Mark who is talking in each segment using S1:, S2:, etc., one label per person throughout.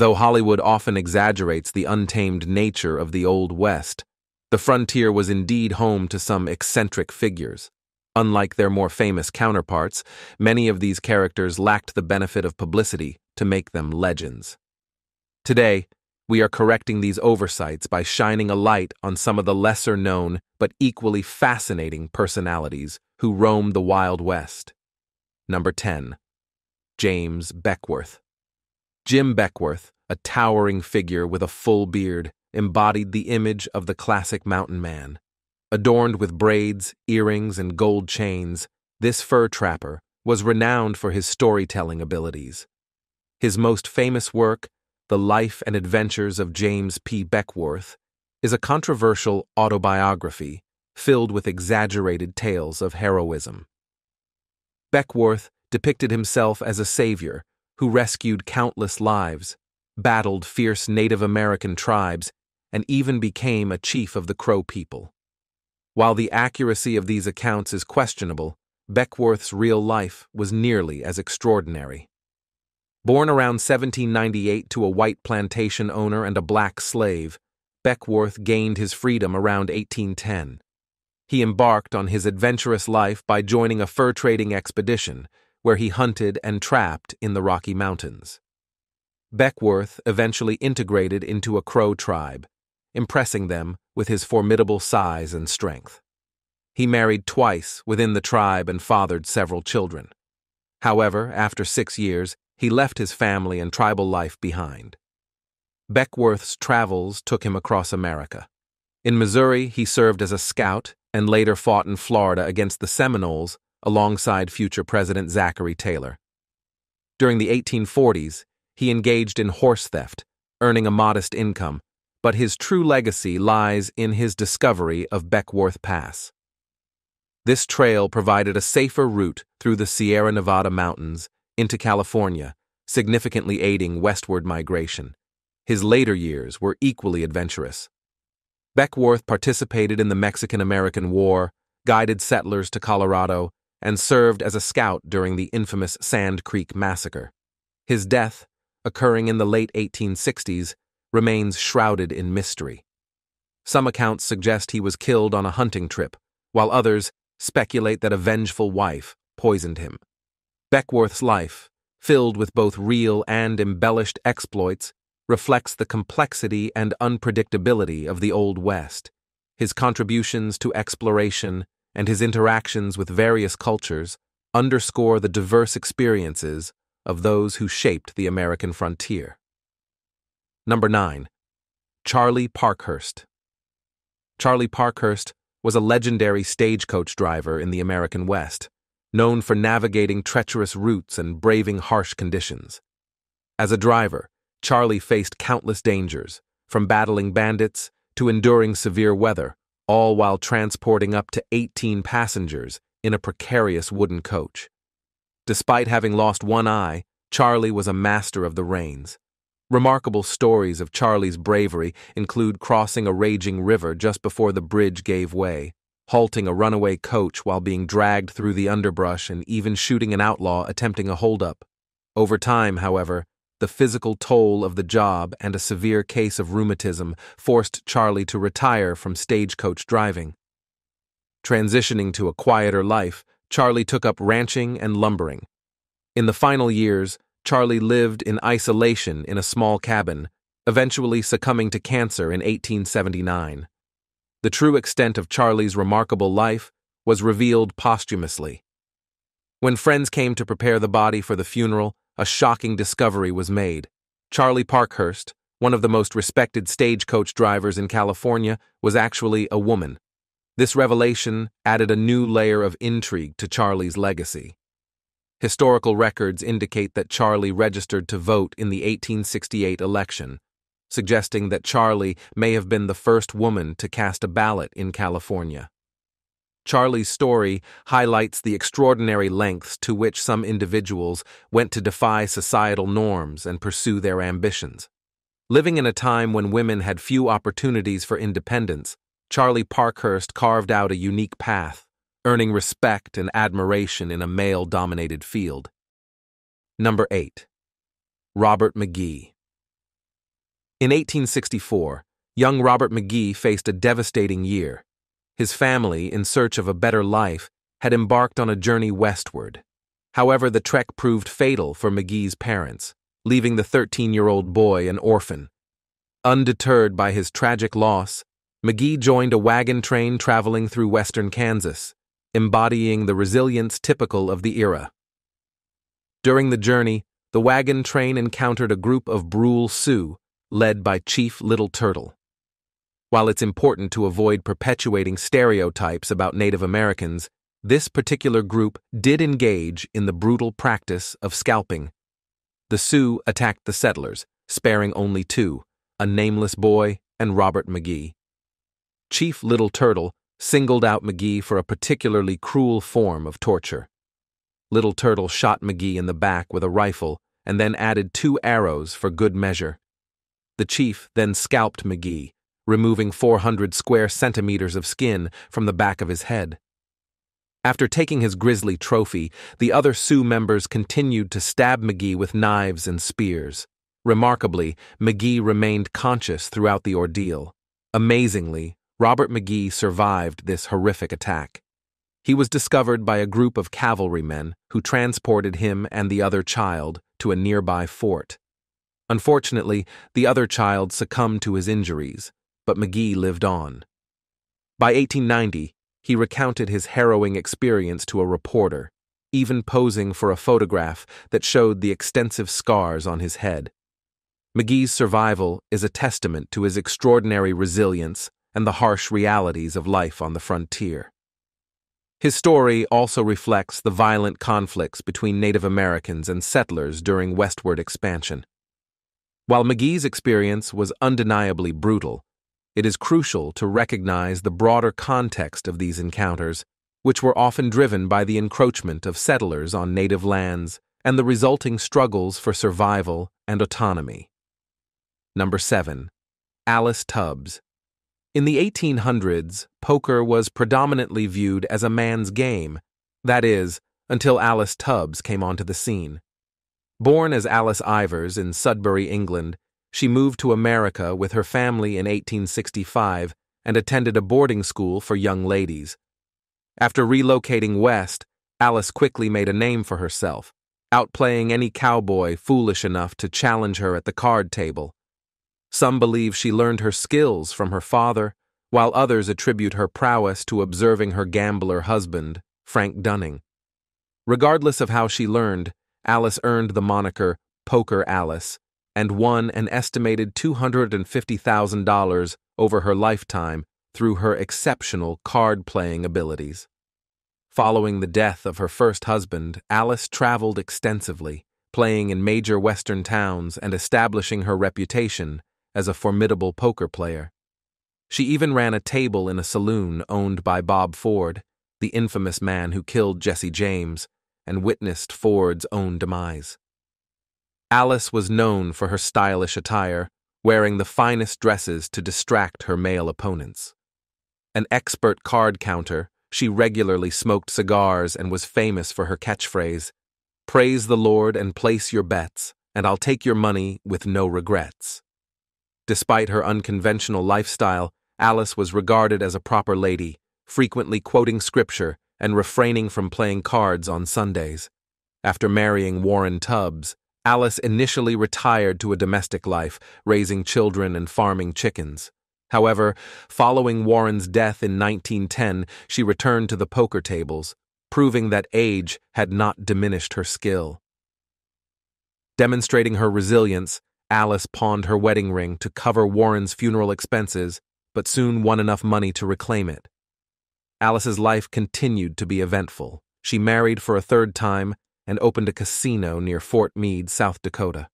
S1: Though Hollywood often exaggerates the untamed nature of the Old West, the frontier was indeed home to some eccentric figures. Unlike their more famous counterparts, many of these characters lacked the benefit of publicity to make them legends. Today, we are correcting these oversights by shining a light on some of the lesser-known but equally fascinating personalities who roamed the Wild West. Number 10. James Beckwourth. Jim Beckwourth, a towering figure with a full beard, embodied the image of the classic mountain man. Adorned with braids, earrings, and gold chains, this fur trapper was renowned for his storytelling abilities. His most famous work, The Life and Adventures of James P. Beckwourth, is a controversial autobiography filled with exaggerated tales of heroism. Beckwourth depicted himself as a savior who rescued countless lives, battled fierce Native American tribes, and even became a chief of the Crow people. While the accuracy of these accounts is questionable, Beckwourth's real life was nearly as extraordinary. Born around 1798 to a white plantation owner and a black slave, Beckwourth gained his freedom around 1810. He embarked on his adventurous life by joining a fur-trading expedition, where he hunted and trapped in the Rocky Mountains. Beckwourth eventually integrated into a Crow tribe, impressing them with his formidable size and strength. He married twice within the tribe and fathered several children. However, after 6 years, he left his family and tribal life behind. Beckwourth's travels took him across America. In Missouri, he served as a scout and later fought in Florida against the Seminoles alongside future President Zachary Taylor. During the 1840s, he engaged in horse theft, earning a modest income, but his true legacy lies in his discovery of Beckwourth Pass. This trail provided a safer route through the Sierra Nevada mountains into California, significantly aiding westward migration. His later years were equally adventurous. Beckwourth participated in the Mexican-American War, guided settlers to Colorado, and served as a scout during the infamous Sand Creek Massacre. His death, occurring in the late 1860s, remains shrouded in mystery. Some accounts suggest he was killed on a hunting trip, while others speculate that a vengeful wife poisoned him. Beckwourth's life, filled with both real and embellished exploits, reflects the complexity and unpredictability of the Old West. His contributions to exploration and his interactions with various cultures underscore the diverse experiences of those who shaped the American frontier. Number 9. Charlie Parkhurst. Charlie Parkhurst was a legendary stagecoach driver in the American West, known for navigating treacherous routes and braving harsh conditions. As a driver, Charlie faced countless dangers, from battling bandits to enduring severe weather, all while transporting up to 18 passengers in a precarious wooden coach. Despite having lost one eye, Charlie was a master of the reins. Remarkable stories of Charlie's bravery include crossing a raging river just before the bridge gave way, halting a runaway coach while being dragged through the underbrush, and even shooting an outlaw attempting a holdup. Over time, however, the physical toll of the job and a severe case of rheumatism forced Charlie to retire from stagecoach driving. Transitioning to a quieter life, Charlie took up ranching and lumbering. In the final years, Charlie lived in isolation in a small cabin, eventually succumbing to cancer in 1879. The true extent of Charlie's remarkable life was revealed posthumously. When friends came to prepare the body for the funeral, a shocking discovery was made. Charlie Parkhurst, one of the most respected stagecoach drivers in California, was actually a woman. This revelation added a new layer of intrigue to Charlie's legacy. Historical records indicate that Charlie registered to vote in the 1868 election, suggesting that Charlie may have been the first woman to cast a ballot in California. Charlie's story highlights the extraordinary lengths to which some individuals went to defy societal norms and pursue their ambitions. Living in a time when women had few opportunities for independence, Charlie Parkhurst carved out a unique path, earning respect and admiration in a male-dominated field. Number 8. Robert McGee. In 1864, young Robert McGee faced a devastating year. His family, in search of a better life, had embarked on a journey westward. However, the trek proved fatal for McGee's parents, leaving the 13-year-old boy an orphan. Undeterred by his tragic loss, McGee joined a wagon train traveling through western Kansas, embodying the resilience typical of the era. During the journey, the wagon train encountered a group of Brule Sioux, led by Chief Little Turtle. While it's important to avoid perpetuating stereotypes about Native Americans, this particular group did engage in the brutal practice of scalping. The Sioux attacked the settlers, sparing only two, a nameless boy and Robert McGee. Chief Little Turtle singled out McGee for a particularly cruel form of torture. Little Turtle shot McGee in the back with a rifle and then added 2 arrows for good measure. The chief then scalped McGee, removing 400 square centimeters of skin from the back of his head. After taking his grisly trophy, the other Sioux members continued to stab McGee with knives and spears. Remarkably, McGee remained conscious throughout the ordeal. Amazingly, Robert McGee survived this horrific attack. He was discovered by a group of cavalrymen who transported him and the other child to a nearby fort. Unfortunately, the other child succumbed to his injuries, but McGee lived on. By 1890, he recounted his harrowing experience to a reporter, even posing for a photograph that showed the extensive scars on his head. McGee's survival is a testament to his extraordinary resilience and the harsh realities of life on the frontier. His story also reflects the violent conflicts between Native Americans and settlers during westward expansion. While McGee's experience was undeniably brutal, it is crucial to recognize the broader context of these encounters, which were often driven by the encroachment of settlers on native lands and the resulting struggles for survival and autonomy. Number 7. Alice Tubbs. In the 1800s, poker was predominantly viewed as a man's game, that is, until Alice Tubbs came onto the scene. Born as Alice Ivers in Sudbury, England, she moved to America with her family in 1865 and attended a boarding school for young ladies. After relocating west, Alice quickly made a name for herself, outplaying any cowboy foolish enough to challenge her at the card table. Some believe she learned her skills from her father, while others attribute her prowess to observing her gambler husband, Frank Dunning. Regardless of how she learned, Alice earned the moniker Poker Alice and won an estimated $250,000 over her lifetime through her exceptional card-playing abilities. Following the death of her first husband, Alice traveled extensively, playing in major western towns and establishing her reputation as a formidable poker player. She even ran a table in a saloon owned by Bob Ford, the infamous man who killed Jesse James, and witnessed Ford's own demise. Alice was known for her stylish attire, wearing the finest dresses to distract her male opponents. An expert card counter, she regularly smoked cigars and was famous for her catchphrase, "Praise the Lord and place your bets, and I'll take your money with no regrets." Despite her unconventional lifestyle, Alice was regarded as a proper lady, frequently quoting scripture and refraining from playing cards on Sundays. After marrying Warren Tubbs, Alice initially retired to a domestic life, raising children and farming chickens. However, following Warren's death in 1910, she returned to the poker tables, proving that age had not diminished her skill. Demonstrating her resilience, Alice pawned her wedding ring to cover Warren's funeral expenses, but soon won enough money to reclaim it. Alice's life continued to be eventful. She married for a third time and opened a casino near Fort Meade, South Dakota.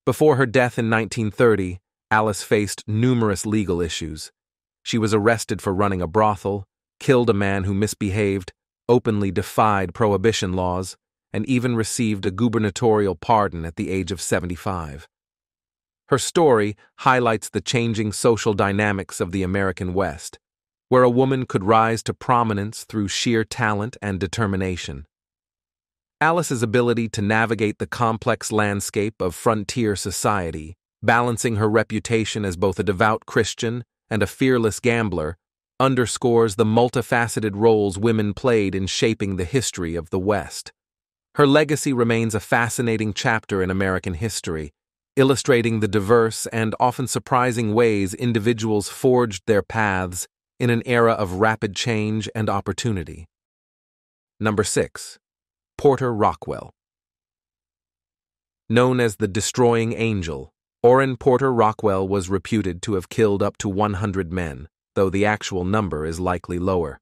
S1: Before her death in 1930, Alice faced numerous legal issues. She was arrested for running a brothel, killed a man who misbehaved, openly defied prohibition laws, and even received a gubernatorial pardon at the age of 75. Her story highlights the changing social dynamics of the American West, where a woman could rise to prominence through sheer talent and determination. Alice's ability to navigate the complex landscape of frontier society balancing her reputation as both a devout Christian and a fearless gambler, underscores the multifaceted roles women played in shaping the history of the West. Her legacy remains a fascinating chapter in American history, illustrating the diverse and often surprising ways individuals forged their paths in an era of rapid change and opportunity. Number 6. Porter Rockwell. Known as the Destroying Angel, Orrin Porter Rockwell was reputed to have killed up to 100 men, though the actual number is likely lower.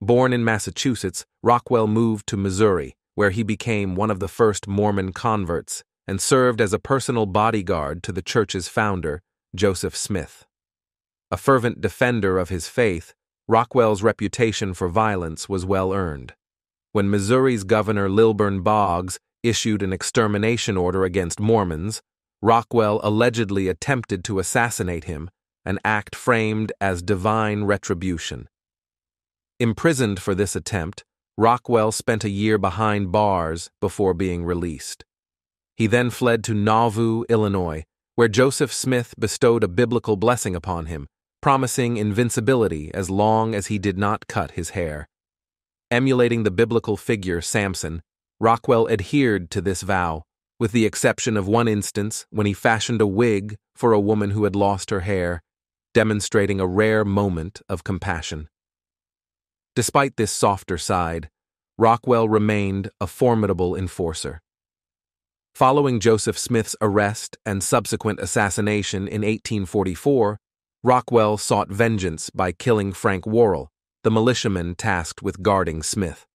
S1: Born in Massachusetts, Rockwell moved to Missouri, where he became one of the first Mormon converts and served as a personal bodyguard to the church's founder, Joseph Smith. A fervent defender of his faith, Rockwell's reputation for violence was well earned. When Missouri's Governor Lilburn Boggs issued an extermination order against Mormons, Rockwell allegedly attempted to assassinate him, an act framed as divine retribution. Imprisoned for this attempt, Rockwell spent a year behind bars before being released. He then fled to Nauvoo, Illinois, where Joseph Smith bestowed a biblical blessing upon him, promising invincibility as long as he did not cut his hair. Emulating the biblical figure Samson, Rockwell adhered to this vow, with the exception of one instance when he fashioned a wig for a woman who had lost her hair, demonstrating a rare moment of compassion. Despite this softer side, Rockwell remained a formidable enforcer. Following Joseph Smith's arrest and subsequent assassination in 1844, Rockwell sought vengeance by killing Frank Worrell, the militiaman tasked with guarding Smith.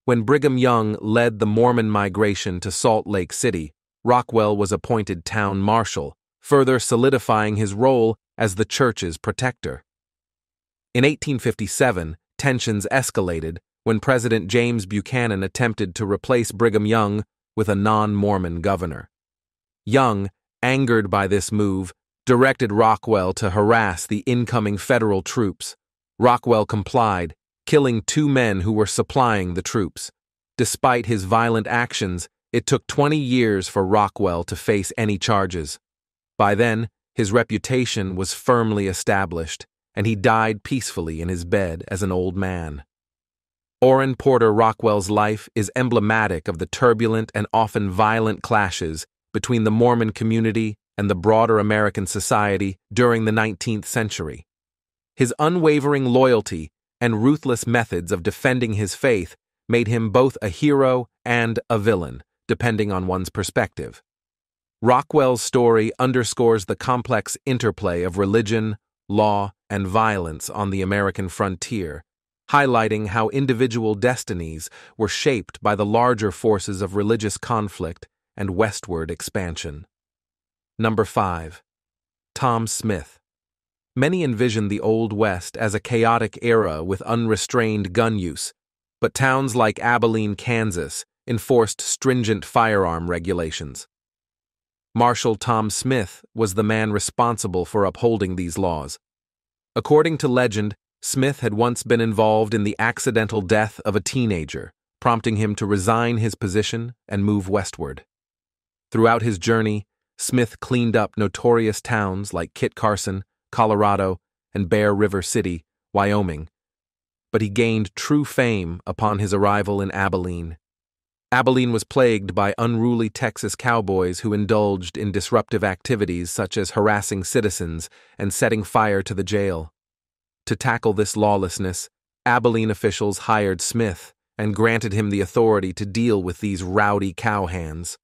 S1: When Brigham Young led the Mormon migration to Salt Lake City, Rockwell was appointed town marshal, further solidifying his role as the church's protector. In 1857, tensions escalated when President James Buchanan attempted to replace Brigham Young with a non-Mormon governor. Young, angered by this move, directed Rockwell to harass the incoming federal troops. Rockwell complied, killing 2 men who were supplying the troops. Despite his violent actions, it took 20 years for Rockwell to face any charges. By then, his reputation was firmly established, and he died peacefully in his bed as an old man. Orrin Porter Rockwell's life is emblematic of the turbulent and often violent clashes between the Mormon community and the broader American society during the 19th century. His unwavering loyalty and ruthless methods of defending his faith made him both a hero and a villain, depending on one's perspective. Rockwell's story underscores the complex interplay of religion, law, and violence on the American frontier, highlighting how individual destinies were shaped by the larger forces of religious conflict and westward expansion. Number 5. Tom Smith. Many envision the Old West as a chaotic era with unrestrained gun use, but towns like Abilene, Kansas, enforced stringent firearm regulations. Marshal Tom Smith was the man responsible for upholding these laws. According to legend, Smith had once been involved in the accidental death of a teenager, prompting him to resign his position and move westward. Throughout his journey, Smith cleaned up notorious towns like Kit Carson, Colorado, and Bear River City, Wyoming, but he gained true fame upon his arrival in Abilene. Abilene was plagued by unruly Texas cowboys who indulged in disruptive activities such as harassing citizens and setting fire to the jail. To tackle this lawlessness, Abilene officials hired Smith and granted him the authority to deal with these rowdy cowhands.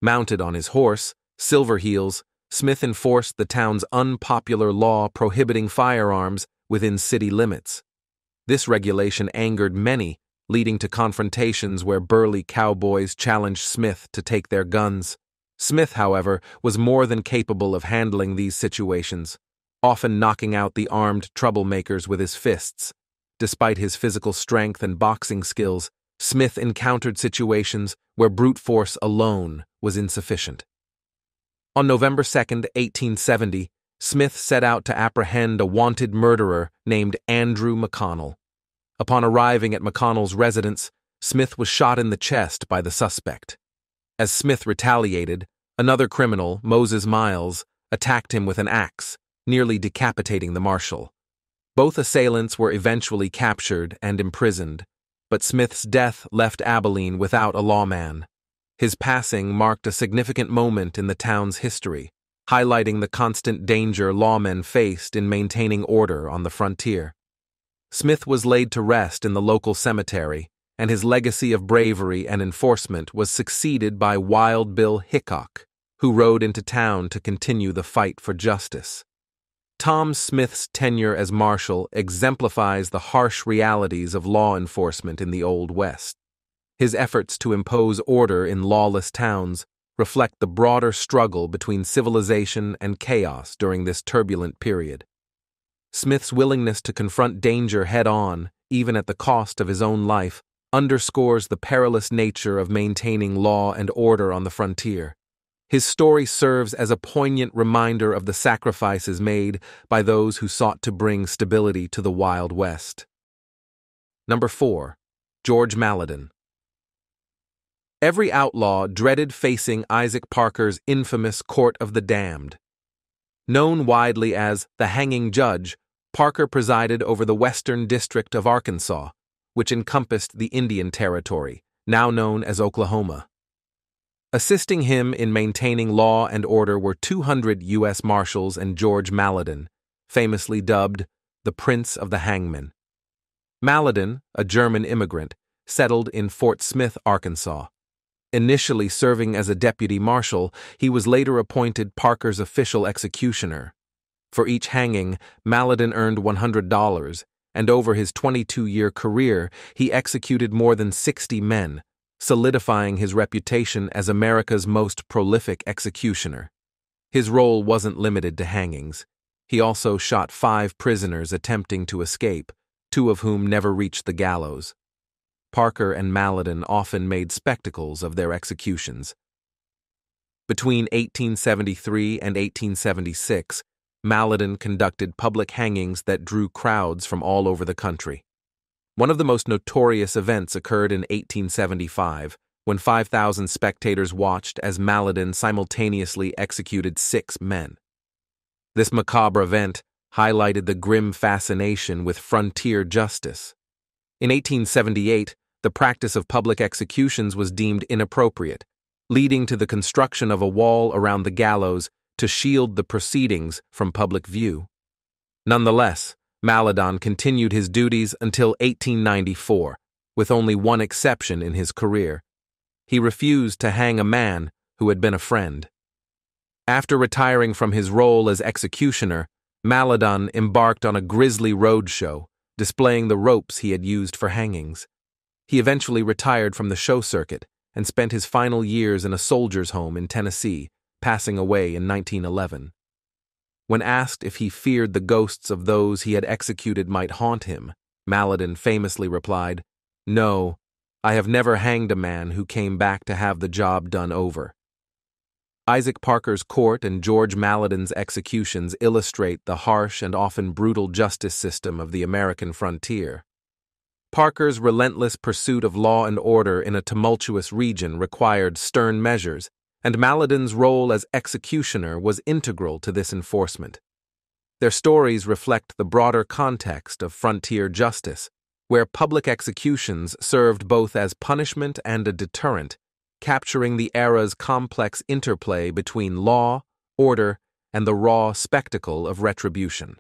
S1: Mounted on his horse, Silverheels, Smith enforced the town's unpopular law prohibiting firearms within city limits. This regulation angered many, leading to confrontations where burly cowboys challenged Smith to take their guns. Smith, however, was more than capable of handling these situations, often knocking out the armed troublemakers with his fists. Despite his physical strength and boxing skills, Smith encountered situations where brute force alone was insufficient. On November 2, 1870, Smith set out to apprehend a wanted murderer named Andrew McConnell. Upon arriving at McConnell's residence, Smith was shot in the chest by the suspect. As Smith retaliated, Another criminal, Moses Miles, attacked him with an axe, nearly decapitating the marshal. Both assailants were eventually captured and imprisoned, but Smith's death left Abilene without a lawman. His passing marked a significant moment in the town's history, highlighting the constant danger lawmen faced in maintaining order on the frontier. Smith was laid to rest in the local cemetery, and his legacy of bravery and enforcement was succeeded by Wild Bill Hickok, who rode into town to continue the fight for justice. Tom Smith's tenure as marshal exemplifies the harsh realities of law enforcement in the Old West. His efforts to impose order in lawless towns reflect the broader struggle between civilization and chaos during this turbulent period. Smith's willingness to confront danger head-on, even at the cost of his own life, underscores the perilous nature of maintaining law and order on the frontier. His story serves as a poignant reminder of the sacrifices made by those who sought to bring stability to the Wild West. Number 4. George Malladin. Every outlaw dreaded facing Isaac Parker's infamous Court of the Damned. Known widely as the Hanging Judge, Parker presided over the Western District of Arkansas, which encompassed the Indian Territory, now known as Oklahoma. Assisting him in maintaining law and order were 200 U.S. Marshals and George Malladin, famously dubbed the Prince of the Hangman. Malladin, a German immigrant, settled in Fort Smith, Arkansas. Initially serving as a deputy marshal, he was later appointed Parker's official executioner. For each hanging, Malladin earned $100, and over his 22-year career, he executed more than 60 men, solidifying his reputation as America's most prolific executioner. His role wasn't limited to hangings. He also shot 5 prisoners attempting to escape, 2 of whom never reached the gallows. Parker and Malladin often made spectacles of their executions. Between 1873 and 1876, Malladin conducted public hangings that drew crowds from all over the country. One of the most notorious events occurred in 1875, when 5,000 spectators watched as Malladin simultaneously executed 6 men. This macabre event highlighted the grim fascination with frontier justice. In 1878, the practice of public executions was deemed inappropriate, leading to the construction of a wall around the gallows to shield the proceedings from public view. Nonetheless, Malladin continued his duties until 1894, with only one exception in his career. He refused to hang a man who had been a friend. After retiring from his role as executioner, Malladin embarked on a grisly roadshow, displaying the ropes he had used for hangings. He eventually retired from the show circuit and spent his final years in a soldier's home in Tennessee, passing away in 1911. When asked if he feared the ghosts of those he had executed might haunt him, Malladin famously replied, "No, I have never hanged a man who came back to have the job done over." Isaac Parker's court and George Malladin's executions illustrate the harsh and often brutal justice system of the American frontier. Parker's relentless pursuit of law and order in a tumultuous region required stern measures, and Malladin's role as executioner was integral to this enforcement. Their stories reflect the broader context of frontier justice, where public executions served both as punishment and a deterrent, capturing the era's complex interplay between law, order, and the raw spectacle of retribution.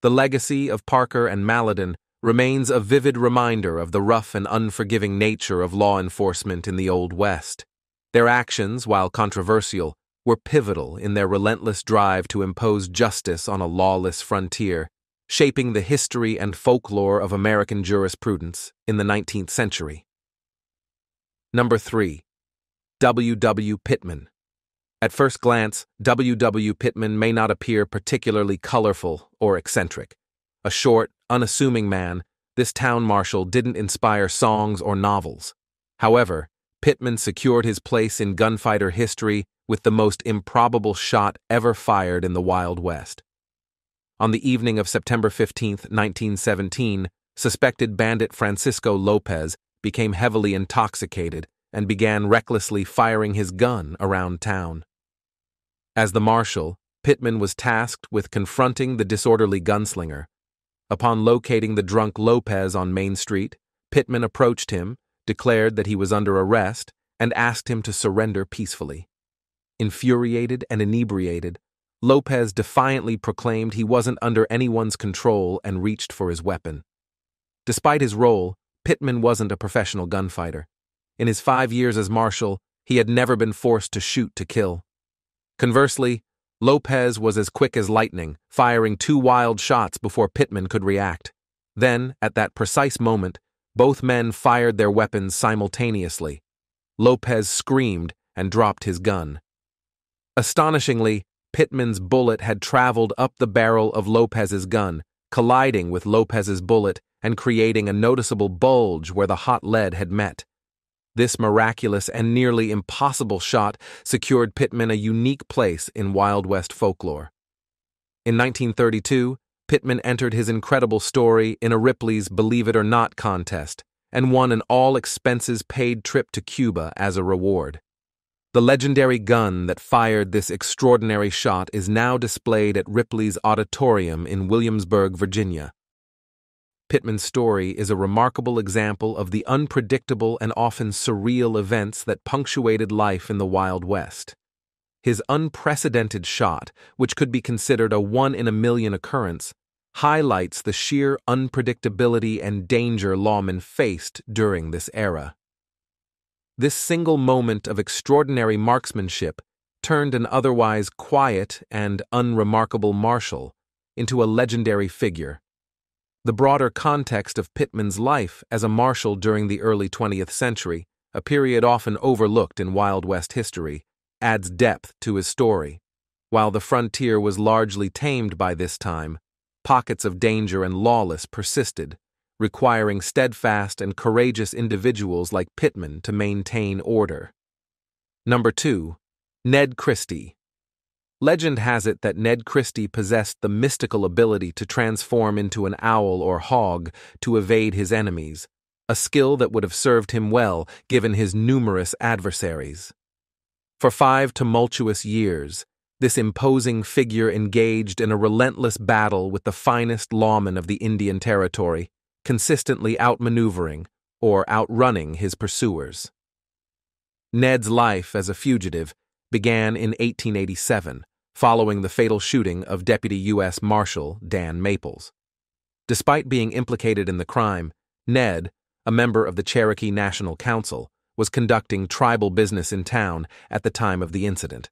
S1: The legacy of Parker and Malladin remains a vivid reminder of the rough and unforgiving nature of law enforcement in the Old West. Their actions, while controversial, were pivotal in their relentless drive to impose justice on a lawless frontier, shaping the history and folklore of American jurisprudence in the 19th century. Number 3. W. W. Pittman. At first glance, W. W. Pittman may not appear particularly colorful or eccentric. A short, unassuming man, this town marshal didn't inspire songs or novels. However, Pittman secured his place in gunfighter history with the most improbable shot ever fired in the Wild West. On the evening of September 15, 1917, suspected bandit Francisco Lopez became heavily intoxicated and began recklessly firing his gun around town. As the marshal, Pittman was tasked with confronting the disorderly gunslinger. Upon locating the drunk Lopez on Main Street, Pittman approached him, declared that he was under arrest, and asked him to surrender peacefully. Infuriated and inebriated, Lopez defiantly proclaimed he wasn't under anyone's control and reached for his weapon. Despite his role, Pittman wasn't a professional gunfighter. In his 5 years as marshal, he had never been forced to shoot to kill. Conversely, Lopez was as quick as lightning, firing 2 wild shots before Pittman could react. Then, at that precise moment, both men fired their weapons simultaneously. Lopez screamed and dropped his gun. Astonishingly, Pittman's bullet had traveled up the barrel of Lopez's gun, colliding with Lopez's bullet and creating a noticeable bulge where the hot lead had met. This miraculous and nearly impossible shot secured Pittman a unique place in Wild West folklore. In 1932, Pittman entered his incredible story in a Ripley's Believe It or Not contest and won an all-expenses-paid trip to Cuba as a reward. The legendary gun that fired this extraordinary shot is now displayed at Ripley's Auditorium in Williamsburg, Virginia. Pittman's story is a remarkable example of the unpredictable and often surreal events that punctuated life in the Wild West. His unprecedented shot, which could be considered a one-in-a-million occurrence, highlights the sheer unpredictability and danger lawmen faced during this era. This single moment of extraordinary marksmanship turned an otherwise quiet and unremarkable marshal into a legendary figure. The broader context of Pittman's life as a marshal during the early 20th century, a period often overlooked in Wild West history, adds depth to his story. While the frontier was largely tamed by this time, pockets of danger and lawlessness persisted, requiring steadfast and courageous individuals like Pittman to maintain order. Number 2. Ned Christie. Legend has it that Ned Christie possessed the mystical ability to transform into an owl or hog to evade his enemies, a skill that would have served him well given his numerous adversaries. For 5 tumultuous years, this imposing figure engaged in a relentless battle with the finest lawmen of the Indian Territory, consistently outmaneuvering or outrunning his pursuers. Ned's life as a fugitive began in 1887, following the fatal shooting of Deputy U.S. Marshal Dan Maples. Despite being implicated in the crime, Ned, a member of the Cherokee National Council, was conducting tribal business in town at the time of the incident.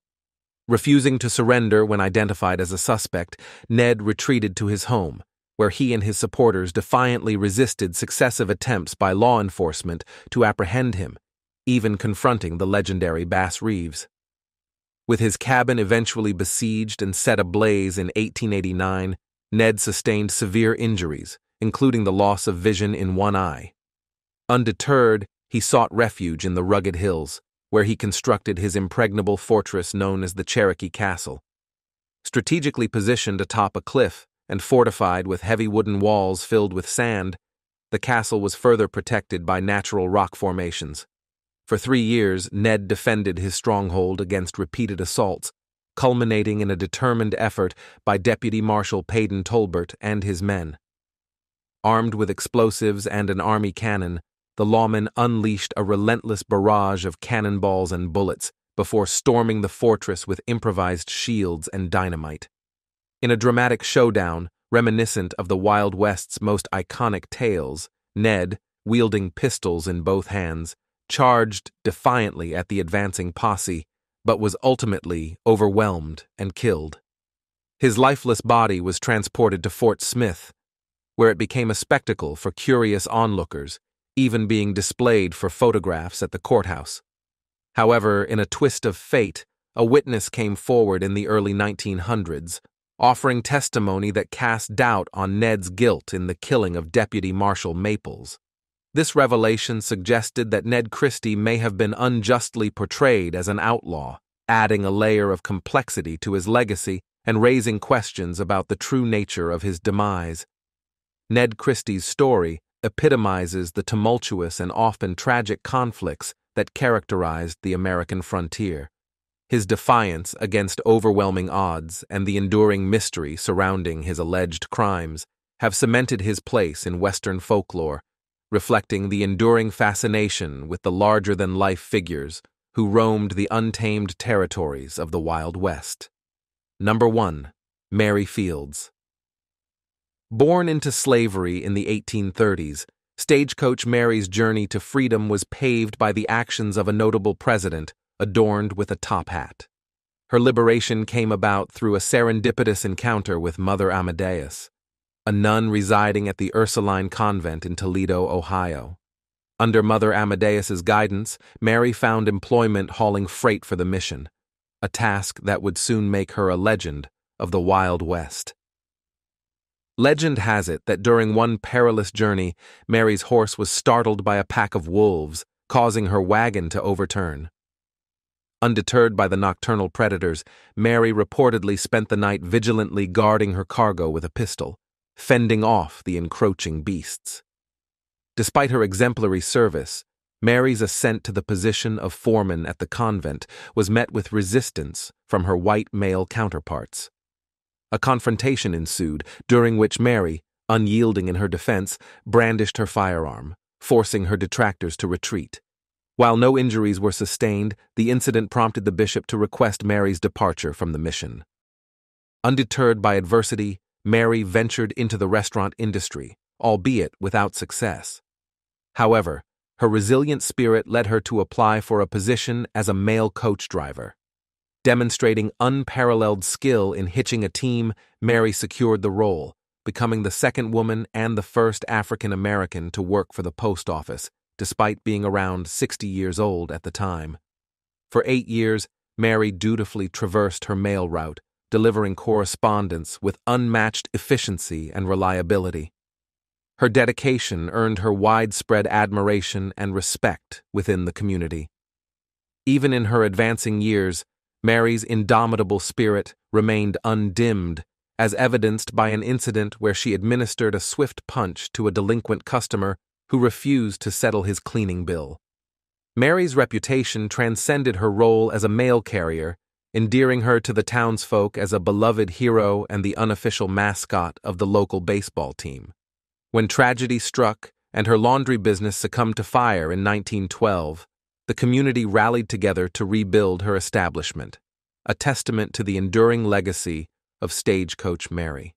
S1: Refusing to surrender when identified as a suspect, Ned retreated to his home, where he and his supporters defiantly resisted successive attempts by law enforcement to apprehend him, even confronting the legendary Bass Reeves. With his cabin eventually besieged and set ablaze in 1889, Ned sustained severe injuries, including the loss of vision in one eye. Undeterred, he sought refuge in the rugged hills, where he constructed his impregnable fortress known as the Cherokee Castle. Strategically positioned atop a cliff and fortified with heavy wooden walls filled with sand, the castle was further protected by natural rock formations. For 3 years, Ned defended his stronghold against repeated assaults, culminating in a determined effort by Deputy Marshal Peyton Tolbert and his men. Armed with explosives and an army cannon, the lawmen unleashed a relentless barrage of cannonballs and bullets before storming the fortress with improvised shields and dynamite. In a dramatic showdown, reminiscent of the Wild West's most iconic tales, Ned, wielding pistols in both hands, charged defiantly at the advancing posse, but was ultimately overwhelmed and killed. His lifeless body was transported to Fort Smith, where it became a spectacle for curious onlookers, even being displayed for photographs at the courthouse. However, in a twist of fate, a witness came forward in the early 1900s, offering testimony that cast doubt on Ned's guilt in the killing of Deputy Marshal Maples. This revelation suggested that Ned Christie may have been unjustly portrayed as an outlaw, adding a layer of complexity to his legacy and raising questions about the true nature of his demise. Ned Christie's story epitomizes the tumultuous and often tragic conflicts that characterized the American frontier. His defiance against overwhelming odds and the enduring mystery surrounding his alleged crimes have cemented his place in Western folklore, reflecting the enduring fascination with the larger-than-life figures who roamed the untamed territories of the Wild West. Number 1. Mary Fields. Born into slavery in the 1830s, Stagecoach Mary's journey to freedom was paved by the actions of a notable president adorned with a top hat. Her liberation came about through a serendipitous encounter with Mother Amadeus, a nun residing at the Ursuline Convent in Toledo, Ohio. Under Mother Amadeus's guidance, Mary found employment hauling freight for the mission, a task that would soon make her a legend of the Wild West. Legend has it that during one perilous journey, Mary's horse was startled by a pack of wolves, causing her wagon to overturn. Undeterred by the nocturnal predators, Mary reportedly spent the night vigilantly guarding her cargo with a pistol, fending off the encroaching beasts. Despite her exemplary service, Mary's ascent to the position of foreman at the convent was met with resistance from her white male counterparts. A confrontation ensued, during which Mary, unyielding in her defense, brandished her firearm, forcing her detractors to retreat. While no injuries were sustained, the incident prompted the bishop to request Mary's departure from the mission. Undeterred by adversity, Mary ventured into the restaurant industry, albeit without success. However, her resilient spirit led her to apply for a position as a male coach driver. Demonstrating unparalleled skill in hitching a team, Mary secured the role, becoming the second woman and the first African American to work for the post office, despite being around 60 years old at the time. For 8 years, Mary dutifully traversed her mail route, delivering correspondence with unmatched efficiency and reliability. Her dedication earned her widespread admiration and respect within the community. Even in her advancing years, Mary's indomitable spirit remained undimmed, as evidenced by an incident where she administered a swift punch to a delinquent customer who refused to settle his cleaning bill. Mary's reputation transcended her role as a mail carrier, endearing her to the townsfolk as a beloved hero and the unofficial mascot of the local baseball team. When tragedy struck and her laundry business succumbed to fire in 1912, the community rallied together to rebuild her establishment, a testament to the enduring legacy of Stagecoach Mary.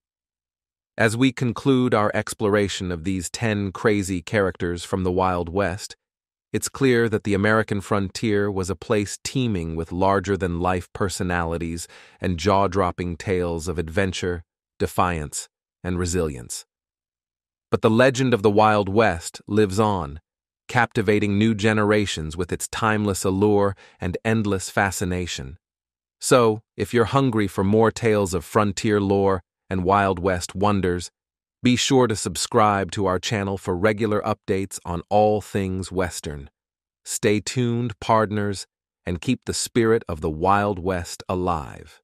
S1: As we conclude our exploration of these 10 crazy characters from the Wild West, it's clear that the American frontier was a place teeming with larger-than-life personalities and jaw-dropping tales of adventure, defiance, and resilience. But the legend of the Wild West lives on, captivating new generations with its timeless allure and endless fascination. So, if you're hungry for more tales of frontier lore and Wild West wonders, be sure to subscribe to our channel for regular updates on all things Western. Stay tuned, partners, and keep the spirit of the Wild West alive.